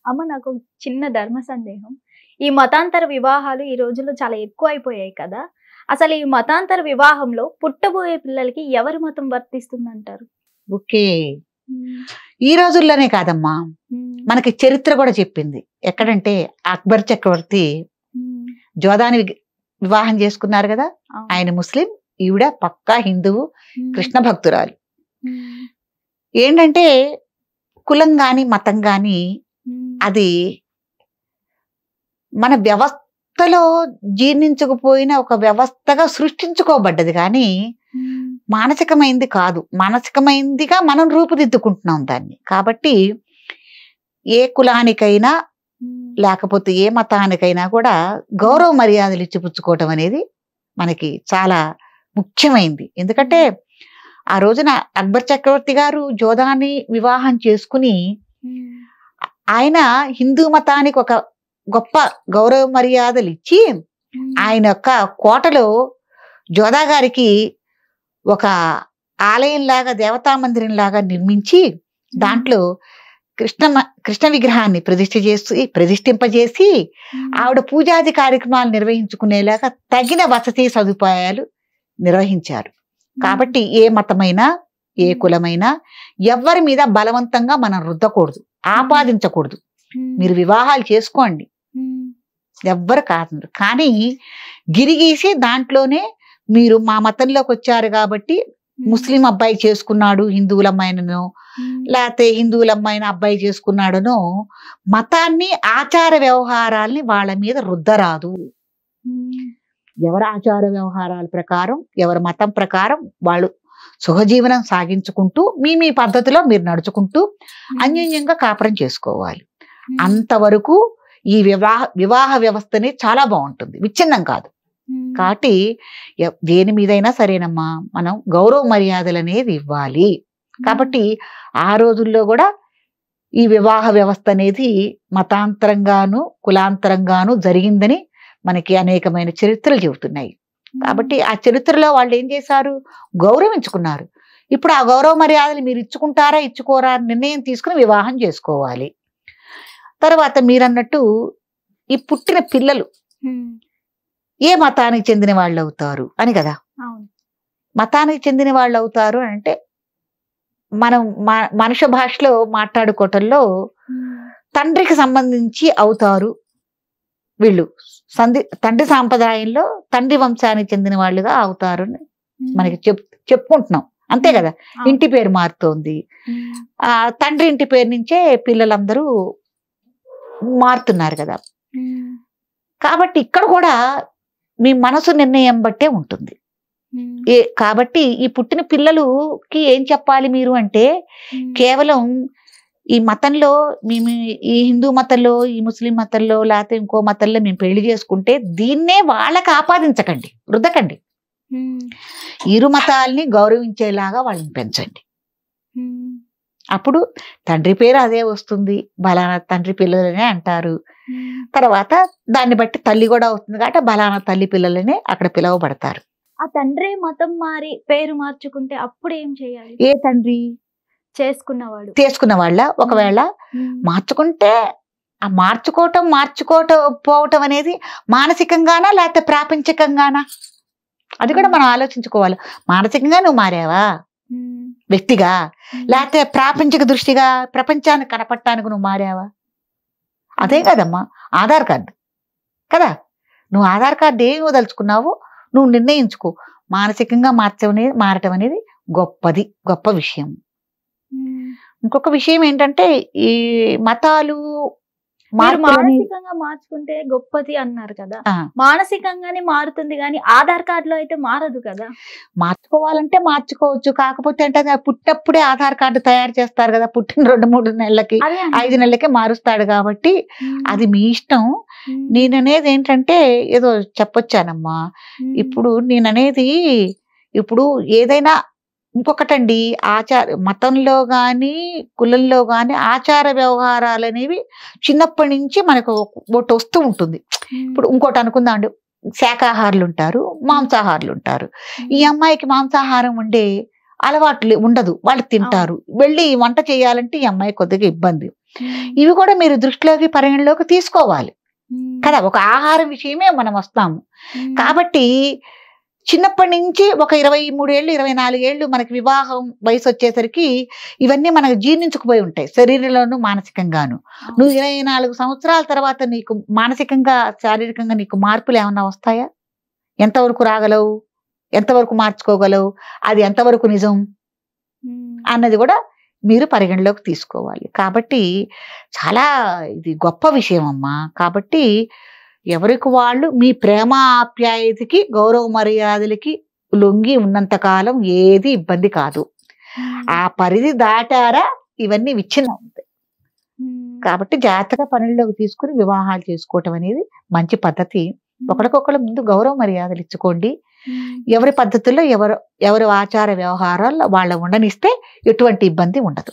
అమ్మ నాకు చిన్న ధర్మ సందేహం. ఈ మతాంతర వివాహాలు ఈ రోజుల్లో చాలా ఎక్కువైపోయాయి కదా! అసలు ఈ మతాంతర వివాహంలో పుట్టబోయే పిల్లలకి ఎవరి మతం వర్తిస్తుందంటారు? ఓకే. హ్మ్. ఈ రోజుల్లోనే కాదమ్మా, హ్మ్. మనకి చరిత్ర కూడా చెప్పింది. ఎక్కడంటే అక్బర్ చక్రవర్తి హ్మ్. జోదాని వివాహం చేసుకున్నారు కదా. అవును. ఆయన ముస్లిం, ఈవిడ పక్కా హిందువు, హ్మ్. కృష్ణ భక్తురాలు. హ్మ్. ఏంటంటే కులం గాని మతం గాని హ్మ్. అది మన వ్యవస్థలో జీర్ణించకపోయిన ఒక వ్యవస్థగా సృష్టించుకోబడ్డది కానీ హ్మ్. మానసికమైంది కాదు. మానసికమైందిగా మనం రూపుదిద్దుకుంటున్నాం దాన్ని. కాబట్టి ఏ కులానికైనా హ్మ్. లేకపోతే ఏ మతానికైనా కూడా గౌరవ మర్యాదలు ఇచ్చిపుచ్చుకోవటం అనేది మనకి చాలా ముఖ్యమైంది. ఎందుకంటే ఆ రోజున అక్బర్ చక్రవర్తి గారు జోదాని వివాహం చేసుకుని హ్మ్. ఆయన హిందూ మతానికి ఒక గొప్ప గౌరవ మర్యాదలు ఇచ్చి హ్మ్. ఆయన యొక్క కోటలో జోదా గారికి ఒక ఆలయంలాగా దేవతా మందిరం లాగా నిర్మించి దాంట్లో కృష్ణ విగ్రహాన్ని ప్రతిష్ఠింపజేసి ఆవిడ పూజాది కార్యక్రమాలు నిర్వహించుకునేలాగా తగిన వసతి సదుపాయాలు నిర్వహించారు. కాబట్టి ఏ మతమైనా ఏ కులమైనా ఎవరి మీద బలవంతంగా మనం రుద్దకూడదు, ఆపాదించకూడదు. మీరు వివాహాలు చేసుకోండి, ఎవ్వరు కాదు. కానీ గిరిగీసి దాంట్లోనే మీరు మా మతంలోకి వచ్చారు కాబట్టి ముస్లిం అబ్బాయి చేసుకున్నాడు హిందువుల అమ్మాయినో, లేకపోతే హిందువుల అమ్మాయిని అబ్బాయి చేసుకున్నాడనో మతాన్ని ఆచార వ్యవహారాల్ని వాళ్ళ మీద రుద్దరాదు. ఎవరి ఆచార వ్యవహారాల ప్రకారం ఎవరి మతం ప్రకారం వాళ్ళు సుఖజీవనం సాగించుకుంటూ మీ పద్ధతిలో మీరు నడుచుకుంటూ అన్యోన్యంగా కాపురం చేసుకోవాలి. అంతవరకు ఈ వివాహ వ్యవస్థని చాలా బాగుంటుంది, విచ్ఛిన్నం కాదు. కాబట్టి దేని మీదైనా సరేనమ్మా, మనం గౌరవ మర్యాదలు అనేది ఇవ్వాలి. కాబట్టి ఆ రోజుల్లో కూడా ఈ వివాహ వ్యవస్థ అనేది మతాంతరంగాను కులాంతరంగాను జరిగిందని మనకి అనేకమైన చరిత్రలు చెబుతున్నాయి. కాబట్టి ఆ చరిత్రలో వాళ్ళు ఏం చేశారు, గౌరవించుకున్నారు. ఇప్పుడు ఆ గౌరవ మర్యాదలు మీరు ఇచ్చుకుంటారా ఇచ్చుకోరా నిర్ణయం తీసుకుని వివాహం చేసుకోవాలి. తర్వాత మీరన్నట్టు ఈ పుట్టిన పిల్లలు ఏ మతానికి చెందిన వాళ్ళు అవుతారు అని కదా. మతానికి చెందిన వాళ్ళు అవుతారు అంటే మనం మనుష్య భాషలో మాట్లాడుకోవటంలో తండ్రికి సంబంధించి అవుతారు వీళ్ళు. తండ్రి సాంప్రదాయంలో తండ్రి వంశానికి చెందిన వాళ్ళుగా అవుతారు అని మనకి చెప్పుకుంటున్నాం, అంతే కదా. ఇంటి పేరు మారుతోంది, ఆ తండ్రి ఇంటి పేరు నుంచే పిల్లలందరూ మారుతున్నారు కదా. కాబట్టి ఇక్కడ కూడా మీ మనసు నిర్ణయం బట్టే ఉంటుంది. కాబట్టి ఈ పుట్టిన పిల్లలకి ఏం చెప్పాలి మీరు అంటే, కేవలం ఈ మతంలో మేము ఈ హిందూ మతంలో ఈ ముస్లిం మతంలో లేకపోతే ఇంకో మతంలో మేము పెళ్లి చేసుకుంటే దీన్నే వాళ్ళకి ఆపాదించకండి, రుద్దకండి. ఇరు మతాల్ని గౌరవించేలాగా వాళ్ళని పెంచండి. అప్పుడు తండ్రి పేరు అదే వస్తుంది, బలానా తండ్రి పిల్లలనే అంటారు. తర్వాత దాన్ని బట్టి తల్లి కూడా అవుతుంది కాబట్టి బలానా తల్లి పిల్లలనే అక్కడ పిలువబడతారు. ఆ తండ్రి మతం మారి పేరు మార్చుకుంటే అప్పుడు ఏం చేయాలి? ఏ తండ్రి చేసుకున్న వాళ్ళ ఒకవేళ మార్చుకుంటే ఆ మార్చుకోవటం అనేది మానసికంగానా లేకపోతే ప్రాపంచికంగానా, అది కూడా మనం ఆలోచించుకోవాలి. మానసికంగా నువ్వు మారావా వ్యక్తిగా, లేకపోతే ప్రాపంచిక దృష్టిగా ప్రపంచాన్ని కనపడటానికి నువ్వు మారావా? అదే కదమ్మా ఆధార్ కార్డు కదా. నువ్వు ఆధార్ కార్డు ఏమి వదలుచుకున్నావో నువ్వు నిర్ణయించుకో. మానసికంగా మారటం అనేది గొప్ప విషయం. ఇంకొక విషయం ఏంటంటే, ఈ మతాలు మానసికంగా మార్చుకుంటే గొప్పది అన్నారు కదా. మానసికంగానే మారుతుంది కానీ ఆధార్ కార్డులో అయితే మారదు కదా. మార్చుకోవాలంటే మార్చుకోవచ్చు, కాకపోతే అంటే పుట్టినప్పుడే ఆధార్ కార్డు తయారు చేస్తారు కదా. పుట్టిన 2-3 నెలలకి 5 నెలలకే మారుస్తాడు కాబట్టి అది మీ ఇష్టం. నేననేది ఏంటంటే ఏదో చెప్పొచ్చానమ్మా. ఇప్పుడు నేననేది ఇప్పుడు ఏదైనా ఇంకొకటండి, మతంలో కానీ కులంలో కానీ ఆచార వ్యవహారాలు అనేవి చిన్నప్పటి నుంచి మనకు ఒకటి వస్తూ ఉంటుంది. ఇప్పుడు ఇంకోటి అనుకుందాం అండి, శాకాహారులు ఉంటారు, మాంసాహారులు ఉంటారు. ఈ అమ్మాయికి మాంసాహారం ఉండే అలవాట్లు ఉండదు, వాళ్ళు తింటారు. వెళ్ళి వంట చేయాలంటే ఈ అమ్మాయి కొద్దిగా ఇబ్బంది. ఇవి కూడా మీరు దృష్టిలోకి పరిగణలోకి తీసుకోవాలి కదా. ఒక ఆహార విషయమే మనం వస్తాము కాబట్టి చిన్నప్పటి నుంచి ఒక 23 ఏళ్ళు 24 ఏళ్ళు మనకి వివాహం వయసు వచ్చేసరికి ఇవన్నీ మనకు జీర్ణించుకుపోయి ఉంటాయి, శరీరంలోనూ మానసికంగాను. నువ్వు 24 సంవత్సరాల తర్వాత నీకు మానసికంగా శారీరకంగా నీకు మార్పులు ఏమన్నా వస్తాయా? ఎంతవరకు రాగలవు, ఎంతవరకు మార్చుకోగలవు, అది ఎంతవరకు నిజం అన్నది కూడా మీరు పరిగణలోకి తీసుకోవాలి. కాబట్టి చాలా ఇది గొప్ప విషయం అమ్మా. కాబట్టి ఎవరికి వాళ్ళు మీ ప్రేమ ఆప్యాయతకి గౌరవ మర్యాదలకి లొంగి ఉన్నంత కాలం ఏది ఇబ్బంది కాదు. ఆ పరిధి దాటారా ఇవన్నీ విచ్ఛిన్నం అవుతాయి. కాబట్టి జాగ్రత్తగా పనుల్లోకి తీసుకుని వివాహాలు చేసుకోవటం అనేది మంచి పద్ధతి. ఒకరికొకరు ముందు గౌరవ మర్యాదలు ఇచ్చుకోండి. ఎవరి పద్ధతుల్లో ఎవరి ఆచార వ్యవహారాల్లో వాళ్ళ ఉండనిస్తే ఎటువంటి ఇబ్బంది ఉండదు.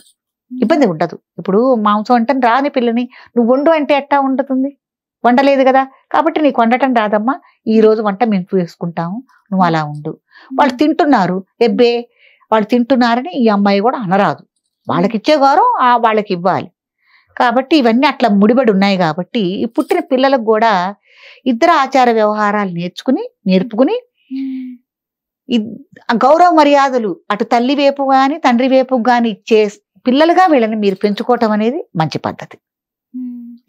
ఇప్పుడు మాంసం అంటే రాని పిల్లని నువ్వు వండు అంటే ఎట్టా ఉండతుంది? వండలేదు కదా, కాబట్టి నీకు వండటం రాదమ్మా, ఈ రోజు వంట మేము వేసుకుంటాము, నువ్వు అలా ఉండు. వాళ్ళు తింటున్నారు, ఎబ్బే వాళ్ళు తింటున్నారని ఈ అమ్మాయి కూడా అనరాదు. వాళ్ళకి ఇచ్చే గౌరవం వాళ్ళకి ఇవ్వాలి. కాబట్టి ఇవన్నీ అట్లా ముడిపడి ఉన్నాయి. కాబట్టి ఈ పుట్టిన పిల్లలకు కూడా ఇద్దరు ఆచార వ్యవహారాలు నేర్పుకుని గౌరవ మర్యాదలు అటు తల్లి వైపు గాని తండ్రి వైపు గాని ఇచ్చే పిల్లలుగా వీళ్ళని మీరు పెంచుకోవటం అనేది మంచి పద్ధతి.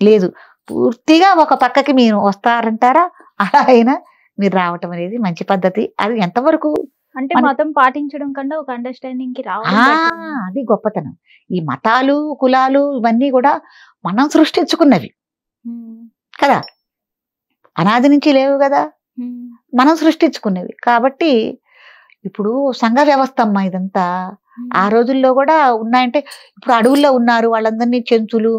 లేదు పూర్తిగా ఒక పక్కకి మీరు వస్తారంటారా, అలా అయినా మీరు రావటం అనేది మంచి పద్ధతి. అది ఎంతవరకు అంటే మతం పాటించడం కన్నా ఒక అండర్స్టాండింగ్ కి రావడం అది గొప్పతనం. ఈ మతాలు కులాలు ఇవన్నీ కూడా మనం సృష్టించుకున్నవి కదా, అనాది నుంచి లేవు కదా, మనం సృష్టించుకునేవి. కాబట్టి ఇప్పుడు సంఘ వ్యవస్థ అమ్మా ఇదంతా. ఆ రోజుల్లో కూడా ఉన్నాయంటే ఇప్పుడు అడవుల్లో ఉన్నారు వాళ్ళందరినీ చెంచులు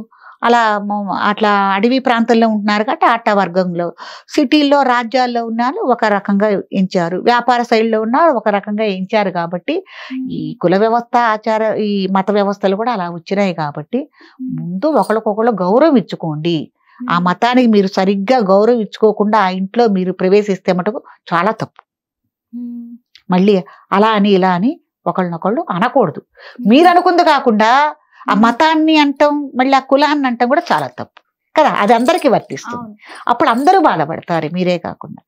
అట్లా అడవి ప్రాంతంలో ఉంటున్నారు కాబట్టి ఆట వర్గంలో, సిటీల్లో రాజ్యాల్లో ఉన్నారు ఒక రకంగా ఎంచారు, వ్యాపార శైలిలో ఉన్నారు ఒక రకంగా ఎంచారు. కాబట్టి ఈ కుల వ్యవస్థ ఆచార ఈ మత వ్యవస్థలు కూడా అలా వచ్చినాయి. కాబట్టి ముందు ఒకరికొకరు గౌరవం ఇచ్చుకోండి. ఆ మతానికి మీరు సరిగ్గా గౌరవం ఇచ్చుకోకుండా ఆ ఇంట్లో మీరు ప్రవేశిస్తే మటుకు చాలా తప్పు. మళ్ళీ అలా అని ఇలా అని ఒకళ్ళనొకళ్ళు అనకూడదు. మీరు అనుకుంది కాకుండా ఆ మతాన్ని అంటాం, మళ్ళీ ఆ కులాన్ని అంటాం కూడా చాలా తప్పు కదా. అది అందరికీ వర్తిస్తుంది. అప్పుడు అందరూ బాధపడతారు, మీరే కాకుండా.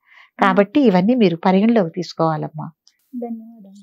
కాబట్టి ఇవన్నీ మీరు పరిగణలోకి తీసుకోవాలమ్మా. ధన్యవాదాలు.